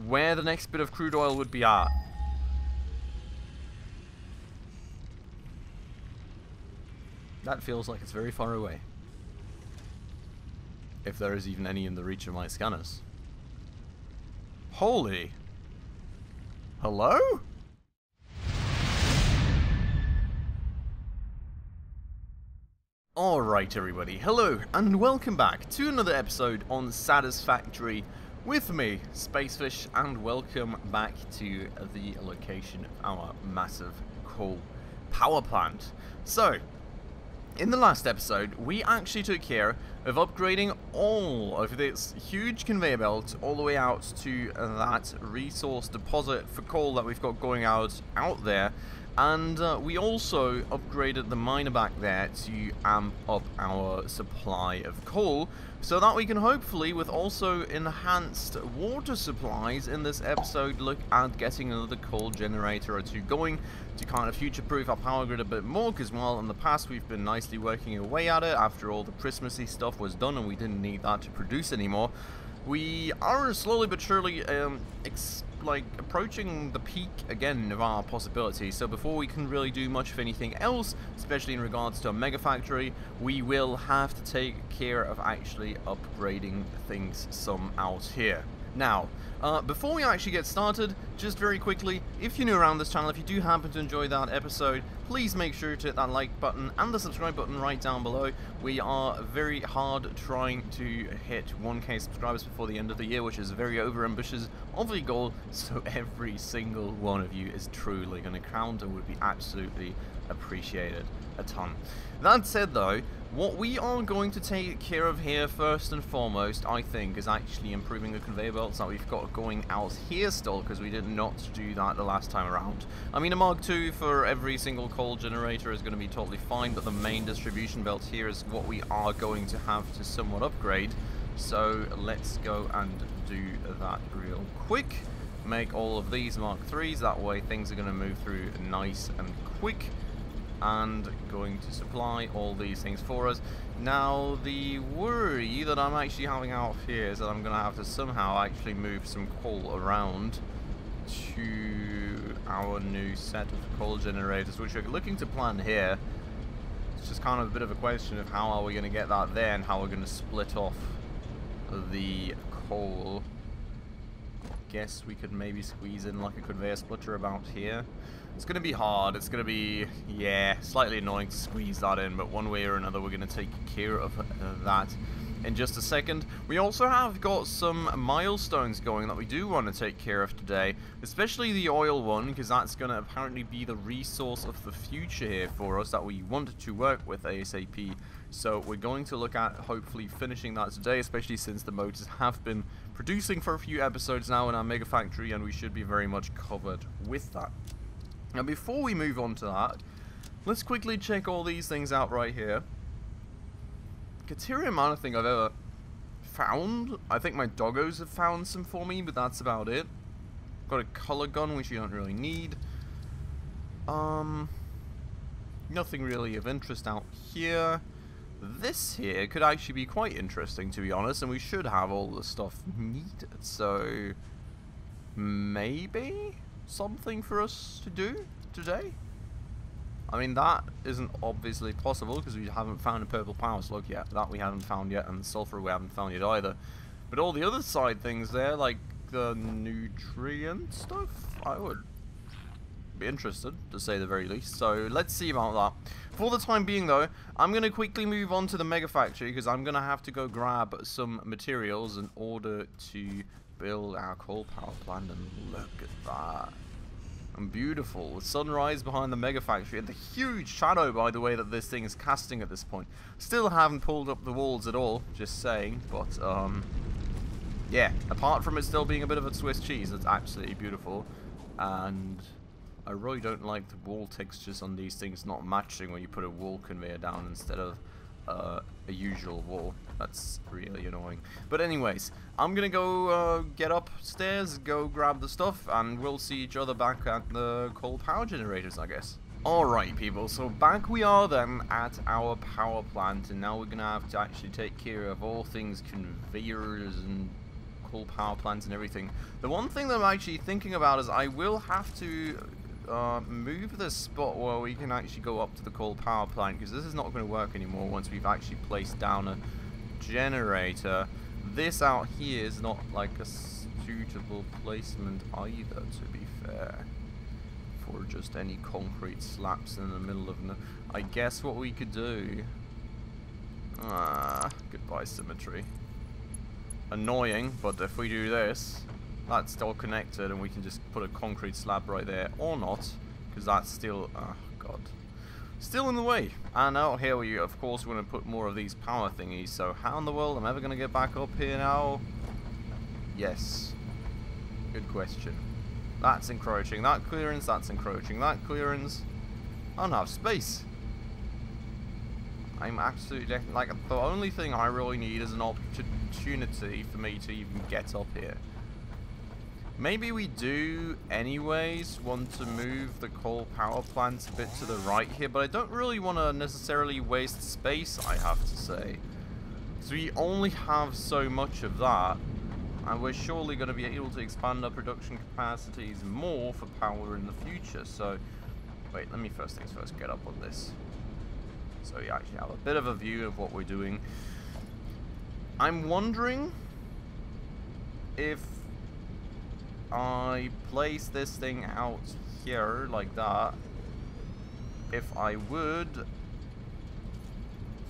where the next bit of crude oil would be at. That feels like it's very far away. If there is even any in the reach of my scanners. Holy. Hello? Alright everybody, hello and welcome back to another episode on Satisfactory with me, Spacefish, and welcome back to the location of our massive coal power plant. So, in the last episode, we actually took care of upgrading all of this huge conveyor belt all the way out to that resource deposit for coal that we've got going out there. And we also upgraded the miner back there to amp up our supply of coal, so that we can hopefully, with also enhanced water supplies in this episode, look at getting another coal generator or two going to kind of future-proof our power grid a bit more, because while in the past we've been nicely working away at it after all the Christmassy stuff was done and we didn't need that to produce anymore, we are slowly but surely approaching the peak again of our possibilities. So before we can really do much of anything else, especially in regards to a megafactory, we will have to take care of actually upgrading things some out here. Now, before we actually get started, just very quickly, if you're new around this channel, if you do happen to enjoy that episode, please make sure to hit that like button and the subscribe button right down below. We are very hard trying to hit 1k subscribers before the end of the year, which is a very overambitious of a goal, so every single one of you is truly going to count and would be absolutely appreciated a ton. That said though, what we are going to take care of here first and foremost, I think, is actually improving the conveyor belts that we've got going out here still, because we did not do that the last time around. I mean, a Mark II for every single coal generator is going to be totally fine, but the main distribution belt here is what we are going to have to somewhat upgrade. So let's go and do that real quick. Make all of these Mark IIIs, that way things are going to move through nice and quick. And going to supply all these things for us. Now, the worry that I'm actually having out here is that I'm going to have to somehow actually move some coal around to our new set of coal generators, which we're looking to plan here. It's just kind of a bit of a question of how are we going to get that there and how we're going to split off the coal. Guess we could maybe squeeze in like a conveyor splitter about here. It's going to be hard. It's going to be, yeah, slightly annoying to squeeze that in, but one way or another we're going to take care of that in just a second. We also have got some milestones going that we do want to take care of today, especially the oil one, because that's going to apparently be the resource of the future here for us that we want to work with ASAP. So we're going to look at hopefully finishing that today, especially since the motors have been producing for a few episodes now in our megafactory, and we should be very much covered with that. Now, before we move on to that, let's quickly check all these things out right here. Caterium, I don't think I've ever found. I think my doggos have found some for me, but that's about it. Got a color gun, which you don't really need. Nothing really of interest out here. This here could actually be quite interesting, to be honest, and we should have all the stuff needed. So, maybe something for us to do today? I mean, that isn't obviously possible because we haven't found a purple power slug yet. That we haven't found yet, and the sulfur we haven't found yet either. But all the other side things there, like the nutrient stuff, I would be interested, to say the very least. So let's see about that. For the time being though, I'm going to quickly move on to the megafactory because I'm going to have to go grab some materials in order to build our coal power plant. And look at that. And beautiful. The sunrise behind the megafactory and the huge shadow, by the way, that this thing is casting at this point. Still haven't pulled up the walls at all, just saying, but yeah, apart from it still being a bit of a Swiss cheese, it's absolutely beautiful. And I really don't like the wall textures on these things not matching when you put a wall conveyor down instead of a usual wall. That's really annoying. But anyways, I'm gonna go get upstairs, go grab the stuff, and we'll see each other back at the coal power generators, I guess. Alright people, so back we are then at our power plant, and now we're gonna have to actually take care of all things conveyors and coal power plants and everything. The one thing that I'm actually thinking about is I will have to move the spot where we can actually go up to the coal power plant, because this is not going to work anymore once we've actually placed down a generator. This out here is not like a suitable placement either, to be fair, for just any concrete slabs in the middle of no. I guess what we could do, goodbye symmetry, annoying, but if we do this, that's still connected and we can just put a concrete slab right there, or not, because that's still, oh god, still in the way. And out here we of course want to put more of these power thingies, so how in the world am I ever going to get back up here now? Yes, good question. That's encroaching that clearance, that's encroaching that clearance. I don't have space. I'm absolutely like, the only thing I really need is an opportunity for me to even get up here. Maybe we do anyways want to move the coal power plants a bit to the right here, but I don't really want to necessarily waste space, I have to say. So we only have so much of that, and we're surely going to be able to expand our production capacities more for power in the future. So, wait, let me first things first get up on this, so you actually have a bit of a view of what we're doing. I'm wondering if I place this thing out here like that, if I would,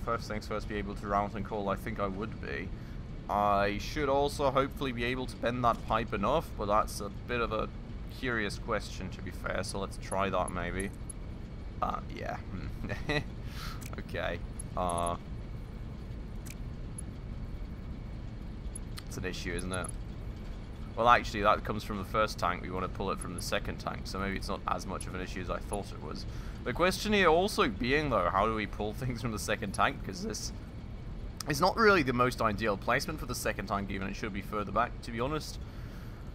first things first, be able to route and call. I think I would be. I should also hopefully be able to bend that pipe enough, but that's a bit of a curious question, to be fair, so let's try that maybe. Yeah. Okay. It's an issue, isn't it? Well, actually, that comes from the first tank. We want to pull it from the second tank, so maybe it's not as much of an issue as I thought it was. The question here also being, though, how do we pull things from the second tank? Because this is not really the most ideal placement for the second tank, even. It should be further back, to be honest.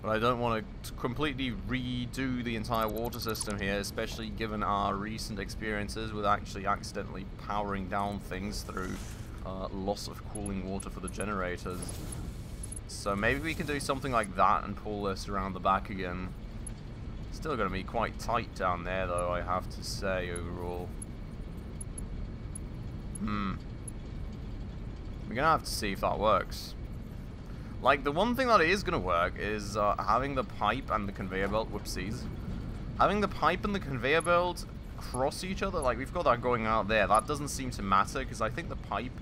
But I don't want to completely redo the entire water system here, especially given our recent experiences with actually accidentally powering down things through loss of cooling water for the generators. So maybe we can do something like that and pull this around the back again. Still going to be quite tight down there, though, I have to say, overall. We're going to have to see if that works. Like, the one thing that is going to work is having the pipe and the conveyor belt, whoopsies. Having the pipe and the conveyor belt cross each other, like, we've got that going out there. That doesn't seem to matter, because I think the pipe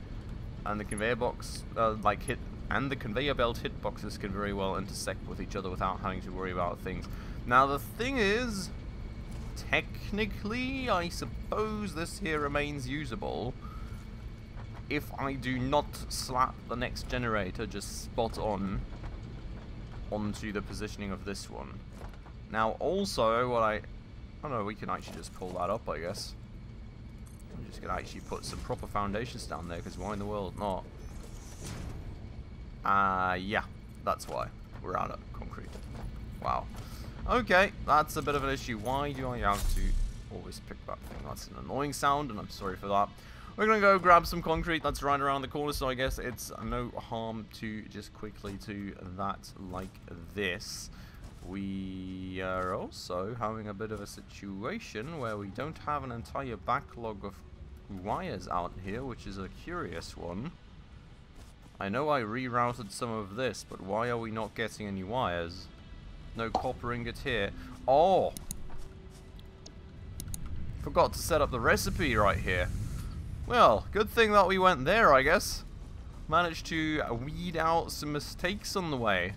and the conveyor box, and the conveyor belt hitboxes can very well intersect with each other without having to worry about things. Now, the thing is, technically, I suppose this here remains usable if I do not slap the next generator just spot on onto the positioning of this one. Now, also, what I don't know, we can actually just pull that up, I guess. I'm just going to actually put some proper foundations down there, because why in the world not? Yeah, that's why. We're out of concrete. Wow. Okay, that's a bit of an issue. Why do I have to always pick that thing? That's an annoying sound, and I'm sorry for that. We're going to go grab some concrete. That's right around the corner, so I guess it's no harm to just quickly do that like this. We are also having a bit of a situation where we don't have an entire backlog of wires out here, which is a curious one. I know I rerouted some of this, but why are we not getting any wires? No copper ingot here. Oh! Forgot to set up the recipe right here. Well, good thing that we went there, I guess. Managed to weed out some mistakes on the way.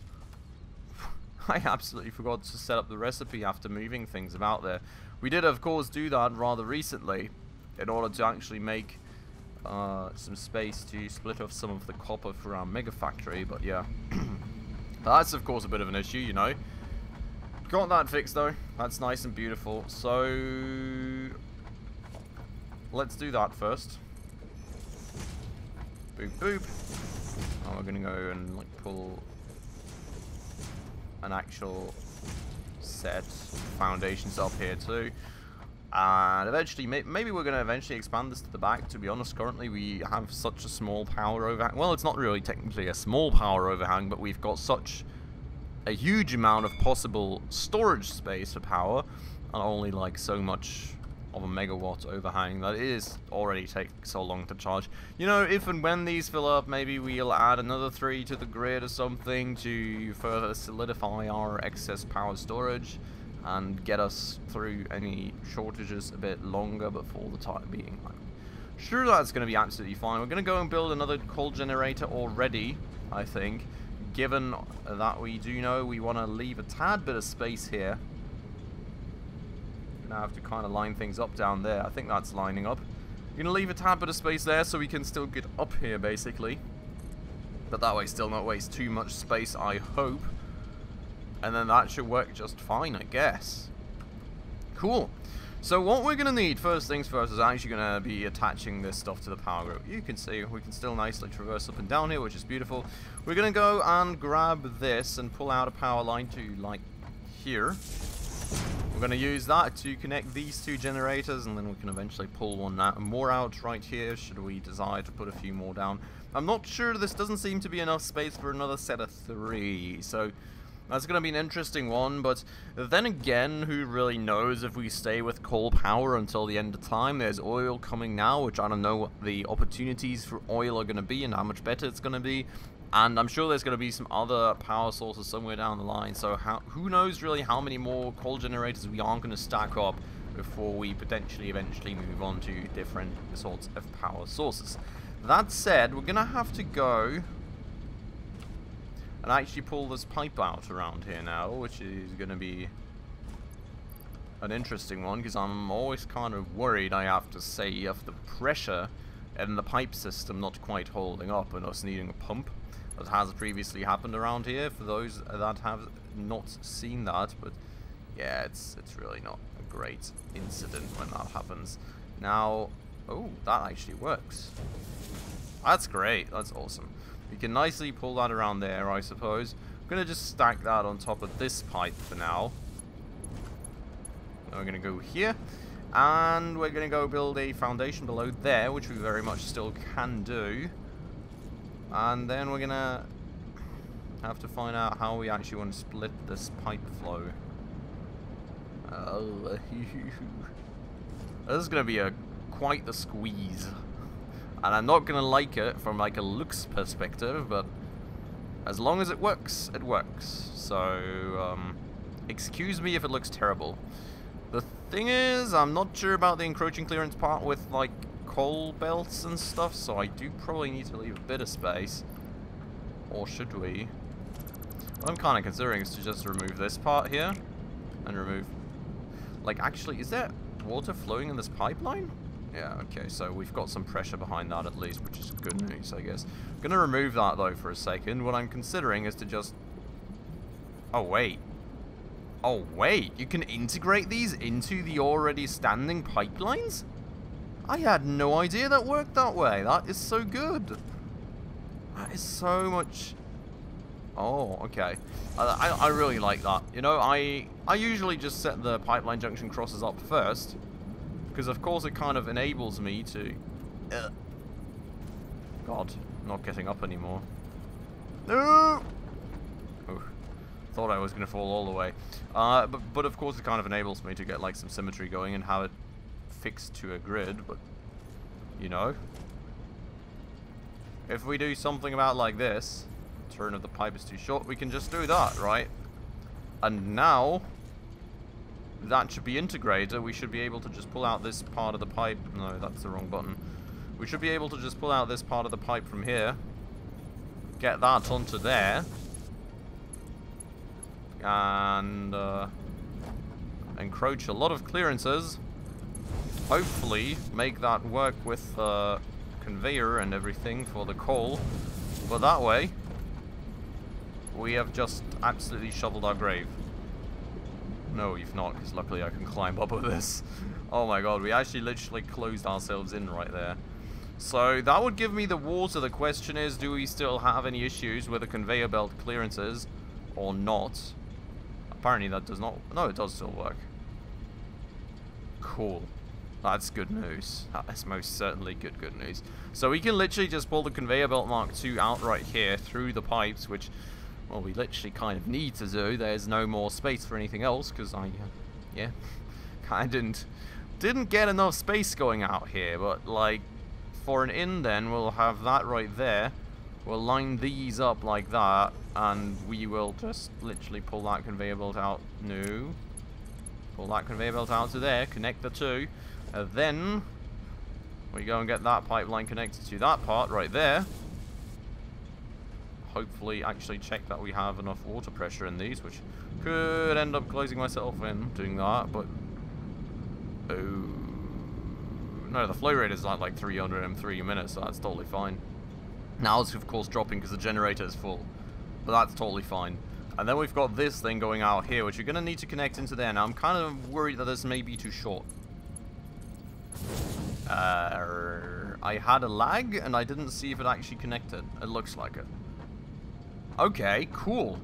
I absolutely forgot to set up the recipe after moving things about there. We did, of course, do that rather recently in order to actually make some space to split off some of the copper for our MEGAFACTORY, but yeah. That's, of course, a bit of an issue, you know. Got that fixed, though. That's nice and beautiful. So let's do that first. Boop, boop. And we're going to go and like pull an actual set foundations up here too. And eventually, maybe we're going to eventually expand this to the back. To be honest, currently we have such a small power overhang. Well, it's not really technically a small power overhang, but we've got such a huge amount of possible storage space for power, and only like so much of a megawatt overhang that it is already take so long to charge. You know, if and when these fill up, maybe we'll add another 3 to the grid or something to further solidify our excess power storage and get us through any shortages a bit longer, but for the time being, I'm sure that's going to be absolutely fine. We're going to go and build another coal generator already, I think, given that we do know we want to leave a tad bit of space here. Going to have to kind of line things up down there. I think that's lining up. We're going to leave a tad bit of space there so we can still get up here, basically. But that way still not waste too much space, I hope. And then that should work just fine, I guess. Cool. So what we're going to need, first things first, is actually going to be attaching this stuff to the power grid. You can see we can still nicely traverse up and down here, which is beautiful. We're going to go and grab this and pull out a power line to, like, here. We're going to use that to connect these 2 generators, and then we can eventually pull one more out right here, should we desire to put a few more down. I'm not sure, this doesn't seem to be enough space for another set of 3, so that's going to be an interesting one, but then again, who really knows if we stay with coal power until the end of time. There's oil coming now, which I don't know what the opportunities for oil are going to be and how much better it's going to be. And I'm sure there's going to be some other power sources somewhere down the line, so who knows really how many more coal generators we aren't going to stack up before we potentially eventually move on to different sorts of power sources. That said, we're going to have to go and actually pull this pipe out around here now, which is going to be an interesting one, because I'm always kind of worried, I have to say, of the pressure in the pipe system not quite holding up and us needing a pump. That has previously happened around here, for those that have not seen that, but yeah, it's really not a great incident when that happens. Now, oh, that actually works. That's great, that's awesome. We can nicely pull that around there, I suppose. I'm going to just stack that on top of this pipe for now. Now we're going to go here. And we're going to go build a foundation below there, which we very much still can do. And then we're going to have to find out how we actually want to split this pipe flow. Oh, this is going to be quite the squeeze. And I'm not going to like it from like a looks perspective, but as long as it works, it works. So, excuse me if it looks terrible. The thing is, I'm not sure about the encroaching clearance part with like coal belts and stuff, so I do probably need to leave a bit of space. Or should we? What I'm kind of considering is to just remove this part here and remove... Like, actually, is there water flowing in this pipeline? Yeah, okay, so we've got some pressure behind that at least, which is good news, I guess. I'm gonna remove that, though, for a second. What I'm considering is to just... Oh, wait. Oh, wait. You can integrate these into the already standing pipelines? I had no idea that worked that way. That is so good. That is so much... Oh, okay. I really like that. You know, I usually just set the pipeline junction crosses up first, because of course it kind of enables me to... God, not getting up anymore. No! Oh, thought I was going to fall all the way. But of course it kind of enables me to get like some symmetry going and have it fixed to a grid, but, you know. If we do something about like this, turn of the pipe is too short, we can just do that, right? And now... that should be integrated. We should be able to just pull out this part of the pipe. No, that's the wrong button. We should be able to just pull out this part of the pipe from here. Get that onto there. And encroach a lot of clearances. Hopefully make that work with the conveyor and everything for the coal. But that way, we have just absolutely shoveled our grave. No, you've not, because luckily I can climb up with this. Oh my god, we actually literally closed ourselves in right there. So that would give me the water. The question is, do we still have any issues with the conveyor belt clearances or not? Apparently that does not... No, it does still work. Cool. That's good news. That's most certainly good news. So we can literally just pull the conveyor belt Mark II out right here through the pipes, which, well, we literally kind of need to do. There's no more space for anything else, because yeah, kind of didn't get enough space going out here. But, like, for an in then, we'll have that right there. We'll line these up like that, and we will just literally pull that conveyor belt out. No. Pull that conveyor belt out to there, connect the two. Then we go and get that pipeline connected to that part right there. Hopefully actually check that we have enough water pressure in these, which could end up closing myself in doing that, but oh no, the flow rate is like 303 minutes, so that's totally fine. Now it's of course dropping because the generator is full, but that's totally fine. And then we've got this thing going out here, which you're going to need to connect into there. Now I'm kind of worried that this may be too short. I had a lag and I didn't see if it actually connected. It looks like it. Okay, cool.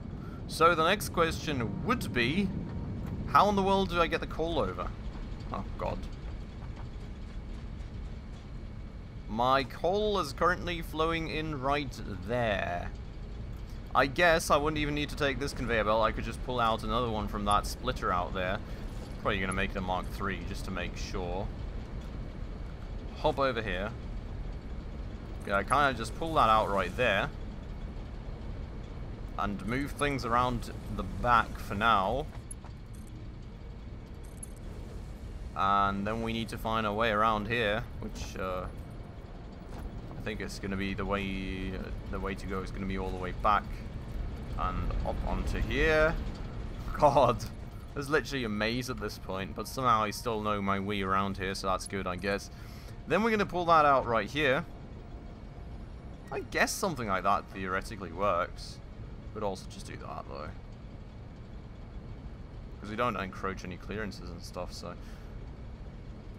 So the next question would be, how in the world do I get the coal over? Oh god. My coal is currently flowing in right there. I guess I wouldn't even need to take this conveyor belt. I could just pull out another one from that splitter out there. Probably going to make it a Mark III just to make sure. Hop over here. Yeah, I kind of just pull that out right there. And move things around the back for now. And then we need to find a way around here, which I think it's going to be the way to go is going to be all the way back and up onto here. God, there's literally a maze at this point, but somehow I still know my way around here, so that's good, I guess. Then we're going to pull that out right here. I guess something like that theoretically works. Could also just do that though, because we don't encroach any clearances and stuff, so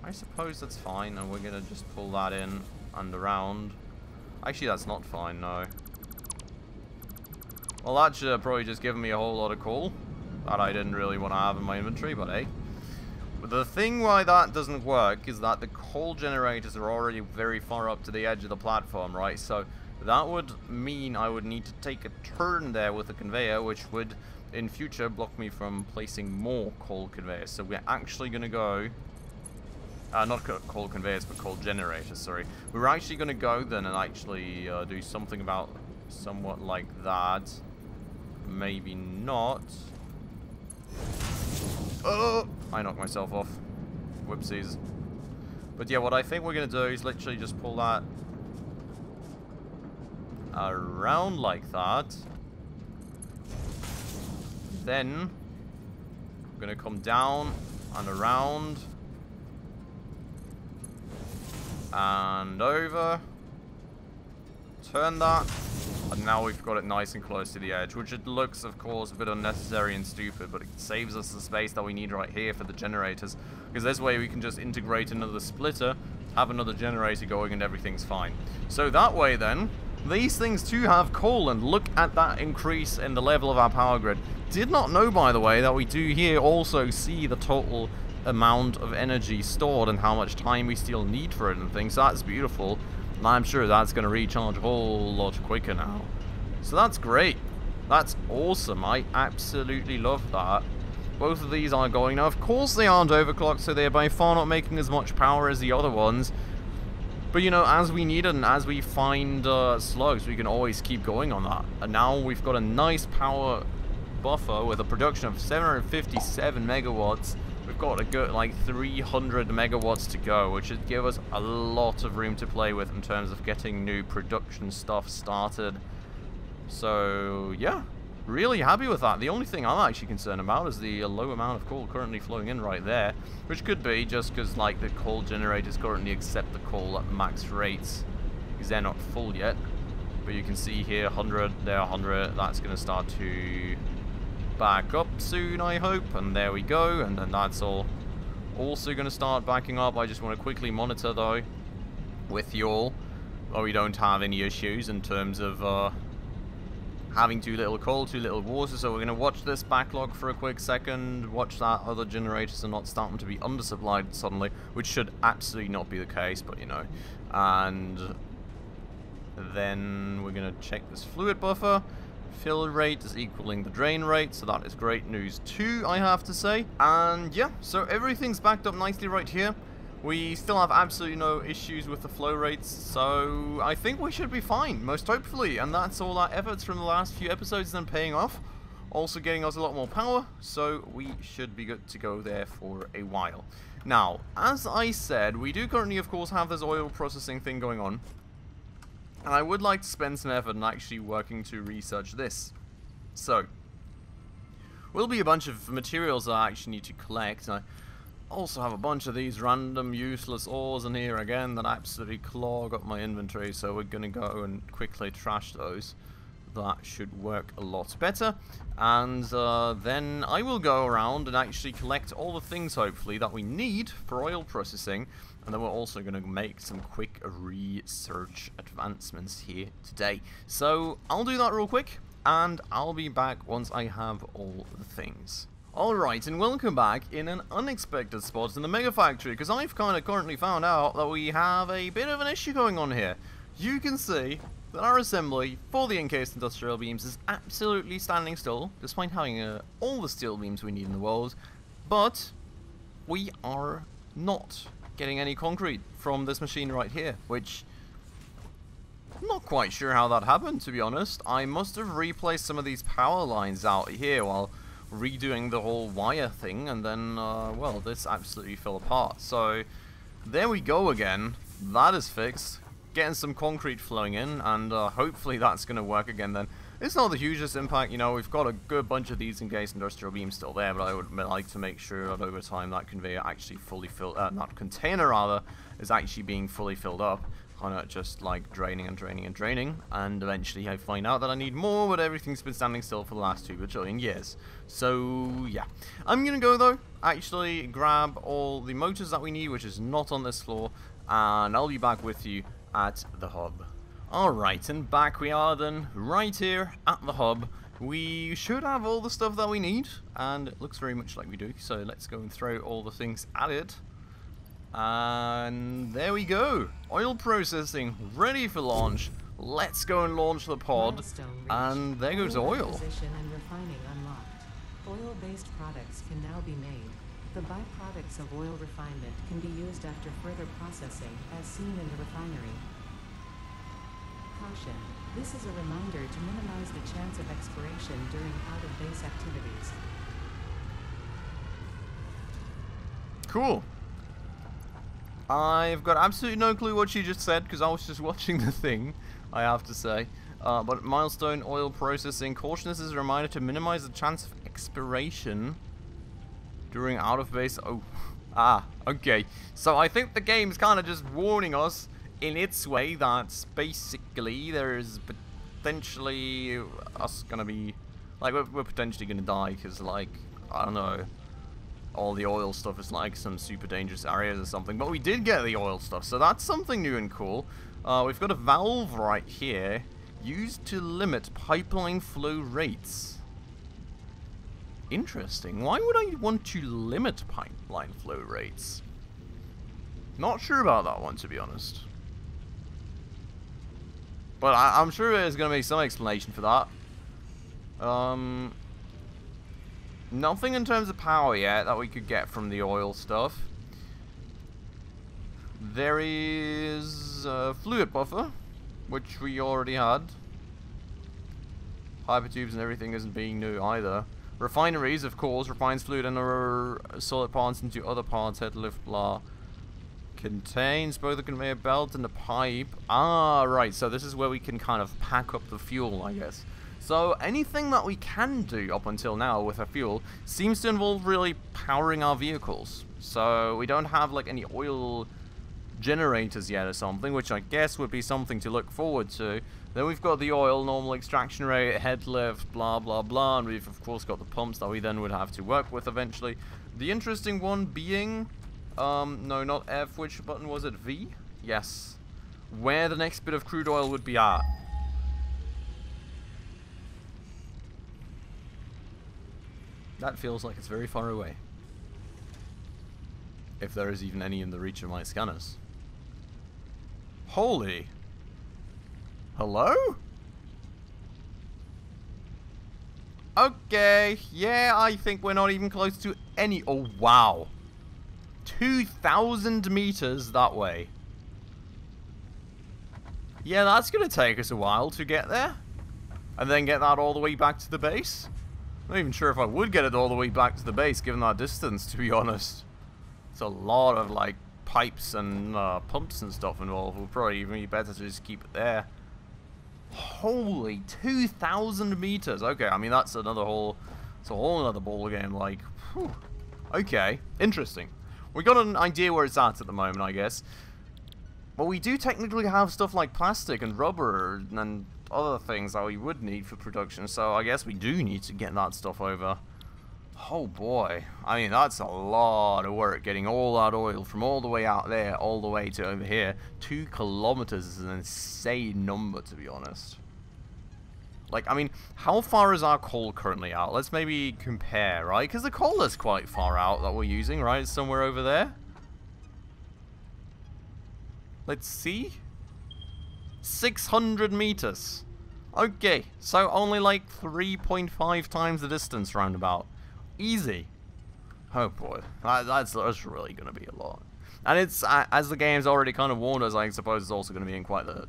I suppose that's fine. And we're going to just pull that in and around. Actually, that's not fine, no. Well, that should have probably just given me a whole lot of coal that I didn't really want to have in my inventory, but hey. But the thing why that doesn't work is that the coal generators are already very far up to the edge of the platform, right? So that would mean I would need to take a turn there with the conveyor, which would, in future, block me from placing more coal conveyors. So we're actually going to go... not coal conveyors, but coal generators, sorry. We're actually going to go then and actually do something about somewhat like that. Maybe not. Oh! I knocked myself off. Whoopsies. But yeah, what I think we're going to do is literally just pull that around like that. Then we're going to come down and around and over. Turn that. And now we've got it nice and close to the edge, which it looks, of course, a bit unnecessary and stupid, but it saves us the space that we need right here for the generators. Because this way we can just integrate another splitter, have another generator going, and everything's fine. So that way then, these things too have coal, and look at that increase in the level of our power grid. Did not know, by the way, that we do here also see the total amount of energy stored and how much time we still need for it and things. So that's beautiful. I'm sure that's going to recharge a whole lot quicker now. So that's great. That's awesome. I absolutely love that. Both of these are going. Now, of course, they aren't overclocked, so they're by far not making as much power as the other ones. But, you know, as we need it and as we find slugs, we can always keep going on that. And now we've got a nice power buffer with a production of 757 megawatts. We've got a good, like, 300 megawatts to go, which should give us a lot of room to play with in terms of getting new production stuff started. So, yeah, really happy with that. The only thing I'm actually concerned about is the low amount of coal currently flowing in right there, which could be just because, like, the coal generators currently accept the coal at max rates, because they're not full yet. But you can see here, 100, there, 100, that's going to start to back up soon, I hope, and there we go, and then that's all also going to start backing up. I just want to quickly monitor though with you all, or we don't have any issues in terms of having too little coal, too little water. So we're going to watch this backlog for a quick second, watch that other generators are not starting to be undersupplied suddenly, which should absolutely not be the case, but you know. And then we're going to check this fluid buffer. Fill rate is equaling the drain rate, so that is great news too, I have to say. And yeah, so everything's backed up nicely right here. We still have absolutely no issues with the flow rates, so I think we should be fine, most hopefully. And that's all our efforts from the last few episodes then paying off. Also getting us a lot more power, so we should be good to go there for a while. Now, as I said, we do currently, of course, have this oil processing thing going on. And I would like to spend some effort in actually working to research this. So, will be a bunch of materials that I actually need to collect. I also have a bunch of these random useless ores in here again that absolutely clog up my inventory, so we're going to go and quickly trash those. That should work a lot better. And then I will go around and actually collect all the things, hopefully, that we need for oil processing. And then we're also going to make some quick research advancements here today. So I'll do that real quick, and I'll be back once I have all the things. Alright, and welcome back in an unexpected spot in the MEGAFACTORY, because I've kind of currently found out that we have a bit of an issue going on here. You can see that our assembly for the encased industrial beams is absolutely standing still, despite having all the steel beams we need in the world, but we are not getting any concrete from this machine right here, which I'm not quite sure how that happened, to be honest. I must have replaced some of these power lines out here while redoing the whole wire thing, and then, well, this absolutely fell apart. So, there we go again. That is fixed. Getting some concrete flowing in, and hopefully that's going to work again then. It's not the hugest impact, you know, we've got a good bunch of these encased industrial beams still there, but I would like to make sure that over time that conveyor actually fully filled, that container rather, is actually being fully filled up. Kind of just like draining and draining and draining, and eventually I find out that I need more, but everything's been standing still for the last 2 bajillion years. So yeah, I'm gonna go though, actually grab all the motors that we need, which is not on this floor, and I'll be back with you at the hub. Alright, and back we are then, right here at the hub. We should have all the stuff that we need, and it looks very much like we do, so let's go and throw all the things at it. And there we go, oil processing ready for launch. Let's go and launch the pod, and there goes oil. And refining unlocked. Oil-based products can now be made. The byproducts of oil refinement can be used after further processing, as seen in the refinery. Caution: this is a reminder to minimize the chance of expiration during out-of-base activities. Cool. I've got absolutely no clue what she just said, because I was just watching the thing, I have to say. But milestone oil processing. Caution, this is a reminder to minimize the chance of expiration during out-of-base. Oh, okay. So I think the game's kind of just warning us in its way that basically there is potentially us gonna be, like, we're potentially gonna die, because, like, I don't know, all the oil stuff is like some super dangerous areas or something, but we did get the oil stuff, so that's something new and cool. We've got a valve right here, used to limit pipeline flow rates. Interesting. Why would I want to limit pipeline flow rates? Not sure about that one, to be honest. But I'm sure there's going to be some explanation for that. Nothing in terms of power yet that we could get from the oil stuff. There is a fluid buffer, which we already had. Hypertubes and everything isn't being new either. Refineries, of course, refines fluid and other solid parts into other parts, head lift, blah. Contains both the conveyor belt and the pipe. Ah, right, so this is where we can kind of pack up the fuel, I guess. So anything that we can do up until now with our fuel seems to involve really powering our vehicles. So we don't have like any oil generators yet or something, which I guess would be something to look forward to. Then we've got the oil, normal extraction rate, head lift, blah blah blah, and we've of course got the pumps that we then would have to work with eventually. The interesting one being, no, not F, which button was it? V? Yes. Where the next bit of crude oil would be at. That feels like it's very far away. If there is even any in the reach of my scanners. Holy. Hello? Okay, yeah, I think we're not even close to any... Oh, wow. 2,000 meters that way. Yeah, that's going to take us a while to get there. And then get that all the way back to the base. I'm not even sure if I would get it all the way back to the base, given that distance, to be honest. It's a lot of, like, pipes and pumps and stuff involved. We'll probably even be better to just keep it there. Holy 2,000 meters. Okay, I mean, that's another whole... It's a whole another ball game, like... Whew. Okay, interesting. We got an idea where it's at the moment, I guess. But we do technically have stuff like plastic and rubber and other things that we would need for production, so I guess we do need to get that stuff over. Oh boy, I mean, that's a lot of work getting all that oil from all the way out there all the way to over here. 2 kilometers is an insane number, to be honest. Like, I mean, how far is our coal currently out? Let's maybe compare, right? Because the coal is quite far out that we're using, right? It's somewhere over there. Let's see. 600 meters. Okay, so only like 3.5 times the distance roundabout. Easy. Oh boy, that's really going to be a lot. And it's, as the game's already kind of warned us, I suppose it's also going to be in quite the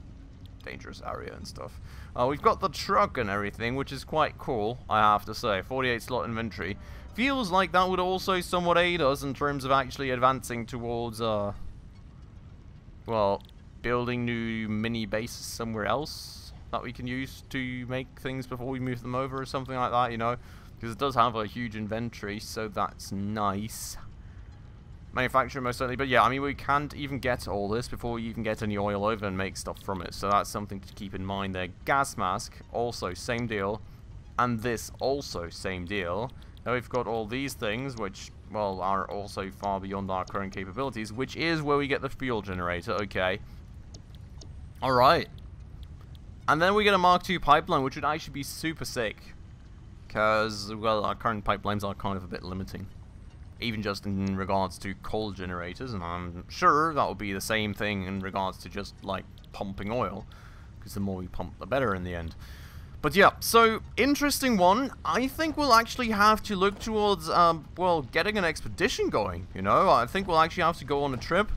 dangerous area and stuff. We've got the truck and everything, which is quite cool, I have to say. 48 slot inventory. Feels like that would also somewhat aid us in terms of actually advancing towards, well, building new mini bases somewhere else that we can use to make things before we move them over or something like that, you know. Because it does have a huge inventory, so that's nice. Manufacturing most certainly, but yeah, I mean, we can't even get all this before we even get any oil over and make stuff from it, so that's something to keep in mind there. Gas mask, also same deal, and this also same deal. Now we've got all these things, which, well, are also far beyond our current capabilities, which is where we get the fuel generator, okay. Alright. And then we get a Mark II pipeline, which would actually be super sick. Because, well, our current pipelines are kind of a bit limiting. Even just in regards to coal generators, and I'm sure that will be the same thing in regards to just, like, pumping oil. Because the more we pump, the better in the end. But yeah, so, interesting one. I think we'll actually have to look towards, well, getting an expedition going, you know? I think we'll actually have to go on a trip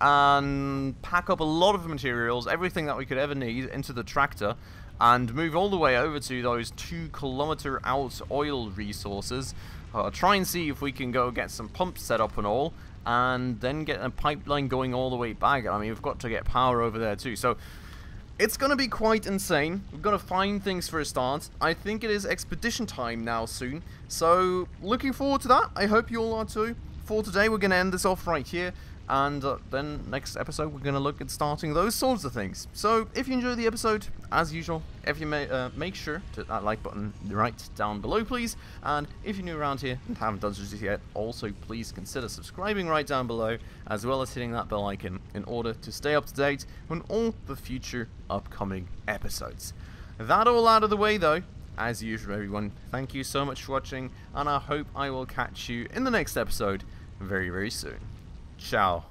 and pack up a lot of materials, everything that we could ever need, into the tractor, and move all the way over to those 2 kilometer out oil resources. Try and see if we can go get some pumps set up and all, and then get a pipeline going all the way back. I mean, we've got to get power over there too, so it's going to be quite insane. We've got to find things for a start. I think it is expedition time now soon, so looking forward to that. I hope you all are too. For today, we're going to end this off right here. And then next episode, we're going to look at starting those sorts of things. So, if you enjoyed the episode, as usual, if you may, make sure to hit that like button right down below, please. And if you're new around here and haven't done so yet, also please consider subscribing right down below, as well as hitting that bell icon in order to stay up to date on all the future upcoming episodes. That all out of the way, though, as usual, everyone, thank you so much for watching, and I hope I will catch you in the next episode very, very soon. Ciao.